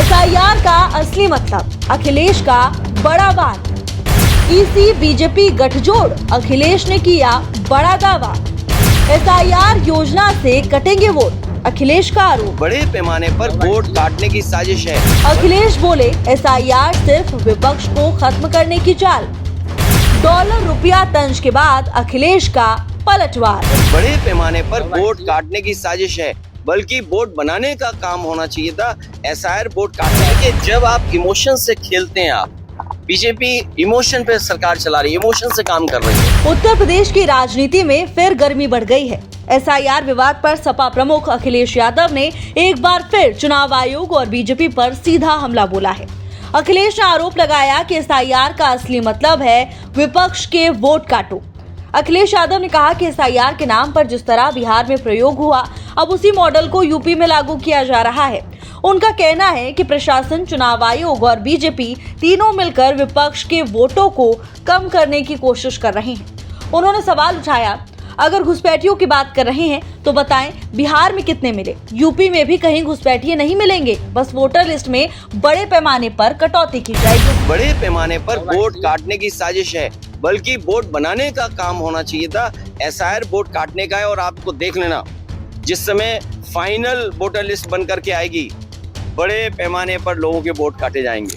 SIR का असली मतलब, अखिलेश का बड़ा वार। ईसी बीजेपी गठजोड़, अखिलेश ने किया बड़ा दावा। एसआईआर योजना से कटेंगे वोट, अखिलेश का आरोप। बड़े पैमाने पर वोट काटने की साजिश है। अखिलेश बोले एसआईआर सिर्फ विपक्ष को खत्म करने की चाल। डॉलर रुपया तंज के बाद अखिलेश का पलटवार। बड़े पैमाने पर वोट काटने की साजिश है, बल्कि वोट बनाने का काम होना चाहिए था। एसआईआर वोट काटने के, जब आप इमोशन से खेलते हैं, आप बीजेपी इमोशन पे सरकार चला रही है, इमोशन से काम कर रही है। उत्तर प्रदेश की राजनीति में फिर गर्मी बढ़ गई है। एसआईआर विवाद पर सपा प्रमुख अखिलेश यादव ने एक बार फिर चुनाव आयोग और बीजेपी पर सीधा हमला बोला है। अखिलेश ने आरोप लगाया कि एसआईआर का असली मतलब है विपक्ष के वोट काटो। अखिलेश यादव ने कहा कि एसआईआर के नाम पर जिस तरह बिहार में प्रयोग हुआ, अब उसी मॉडल को यूपी में लागू किया जा रहा है। उनका कहना है कि प्रशासन, चुनाव आयोग और बीजेपी तीनों मिलकर विपक्ष के वोटों को कम करने की कोशिश कर रहे हैं। उन्होंने सवाल उठाया, अगर घुसपैठियों की बात कर रहे हैं तो बताएं बिहार में कितने मिले, यूपी में भी कहीं घुसपैठिए नहीं मिलेंगे, बस वोटर लिस्ट में बड़े पैमाने पर कटौती की जाएगी। बड़े पैमाने पर वोट काटने की साजिश है, बल्कि वोट बनाने का काम होना चाहिए था। एसआईआर वोट काटने का है, और आपको देख लेना, जिस समय फाइनल वोटर लिस्ट बन करके आएगी, बड़े पैमाने पर लोगों के वोट काटे जाएंगे।